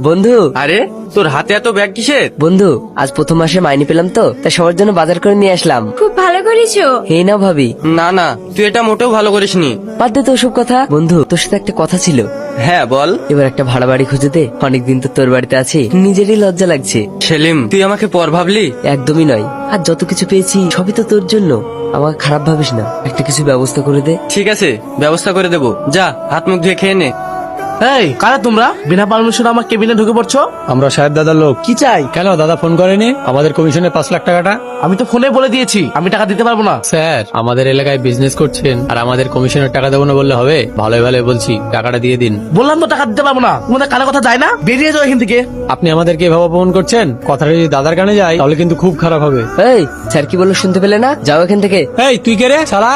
বন্ধু, আরে তোর হাতে এত ব্যাগ কিসের? বন্ধু আজ প্রথম মাসে মাইনে পেলাম তো, তাই সবার জন্য বাজার করে নিয়ে আসলাম। খুব ভালো করেছো। এই নাও ভাবি। না না, তুই এটা মোটেও ভালো করিসনি। বাদ দে তো ওসব কথা। বন্ধু, তোর সাথে একটা কথা ছিল। হ্যাঁ বল। এবার একটা ভাড়া বাড়ি খুঁজে দে। অনেকদিন তো তোর বাড়িতে আছি, নিজেরই লজ্জা লাগছে। সেলিম, তুই আমাকে পর ভাবলি? একদমই নয়, আর যত কিছু পেয়েছি সবই তো তোর জন্য। আমাকে খারাপ ভাবিস না, একটা কিছু ব্যবস্থা করে দে। ঠিক আছে, ব্যবস্থা করে দেবো। যা হাত মুখ ধুয়ে খেয়ে নে। এই কারা তোমরা? বিনা পারমিশন আমার কেবিনে ঢুকে পড়ছো? আমরা সাহেব দাদার লোক। কি চাই? কেন দাদা ফোন করেনি? আমাদের কমিশনের 5 লাখ টাকাটা। আমি তো ফোনে বলে দিয়েছি আমি টাকা দিতে পারবো না। স্যার, আমাদের এলাকায় বিজনেস করছেন আর আমাদের কমিশনের টাকা দেবো না বললে হবে? ভালোই ভালো বলছি, টাকাটা দিয়ে দিন। বললাম তো টাকা দিতে পারবো না। তোমাদের কানে কথা যায় না? বেরিয়ে যাও এখান থেকে। আপনি আমাদেরকে এভাবে অপমান করছেন, কথাটা যদি দাদার কানে যায় তাহলে কিন্তু খুব খারাপ হবে। এই স্যার কি বললো শুনতে পেলে না? যাও এখান থেকে। এই তুই কে রে শালা?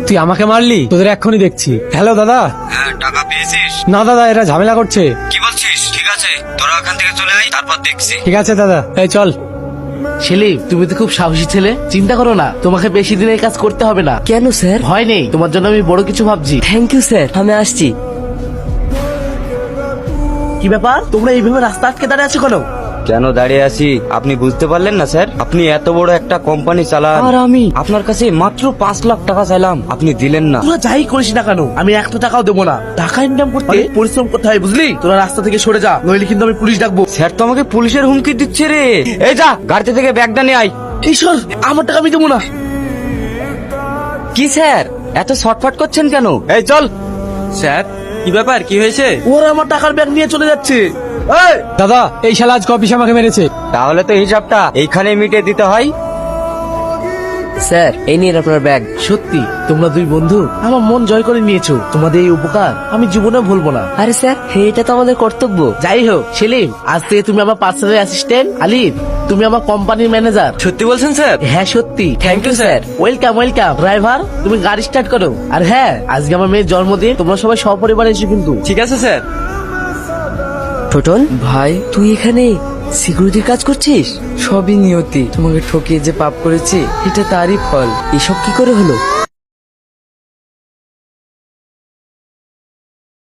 তুই আমাকে মারলি? তোদের এক্ষুনি দেখছি। হ্যালো দাদা। হ্যাঁ, টাকা পেয়েছিস? না দাদা, এরা ঝামেলা করছে। কি বলছিস? ঠিক আছে, তোরা ওখান থেকে চলে আয়, তারপর দেখছি। ঠিক আছে দাদা, এই চল। সেলিম, তুমি তো খুব সাহসী ছেলে। চিন্তা করো না, তোমাকে বেশি দিন এই কাজ করতে হবে না। কেন স্যার? ভয় নেই, তোমার জন্য আমি বড় কিছু ভাবছি। থ্যাংক ইউ স্যার, আমি আসছি। কি ব্যাপার, তোমরা এইভাবে রাস্তা আটকে দাঁড়িয়ে আছো কেন? কেন দাঁড়িয়ে আছি আপনি বুঝতে পারলেন না স্যার? আপনি এত বড় একটা কোম্পানি চালান আর আমি আপনার কাছে মাত্র 5 লাখ টাকা চাইলাম, আপনি দিলেন না। তোরা যাই করিস না কেন, আমি একটা টাকাও দেবো না। টাকা ইনকাম করতে অনেক পরিশ্রম করতে হয়, বুঝলি? তোরা রাস্তা থেকে সরে যা, নইলে কিন্তু আমি পুলিশ ডাকবো। স্যার তো আমাকে পুলিশের হুমকি দিচ্ছে রে। এই যা, গাড়িতে থেকে ব্যাগটা নিয়ে আয়। ঈশ্বর, আমার টাকা আমি দেবো না। কি স্যার, এত শর্টফাট করছেন কেন? এই চল। স্যার, কি ব্যাপার, কি হয়েছে? ওরা আমার টাকার ব্যাগ নিয়ে চলে যাচ্ছে। এই, দাদা, এই শালা আজ কপিস আমাকে মেরেছে। তাহলে তো হিসাবটা এইখানে মিটিয়ে দিতে হয়। স্যার এই নিন আপনার ব্যাগ। সত্যি তোমরা দুই বন্ধু আমার মন জয় করে নিয়েছো। তোমাদের এই উপকার আমি জীবনে ভুলবো না। আরে স্যার, এটা তো আমাদের কর্তব্য। যাই হোক সেলিম, আজ থেকে তুমি আমার পার্সোনাল অ্যাসিস্ট্যান্ট। আলিফ, তুমি আমার কোম্পানির ম্যানেজার। সত্যি বলছেন স্যার? হ্যাঁ সত্যি। Thank you sir. Welcome welcome. Driver, তুমি গাড়ি স্টার্ট করো। আর হ্যাঁ, আজকে আমার মেয়ের জন্মদিন, তোমরা সবাই সপরিবারে এসো কিন্তু। ঠিক আছে স্যার। ছোটন ভাই, তুই এখানে সিকিউরিটির কাজ করছিস? সবই নিয়তি। তোমাকে ঠকিয়ে যে পাপ করেছি, এটা তারই ফল। এসব কি করে হলো?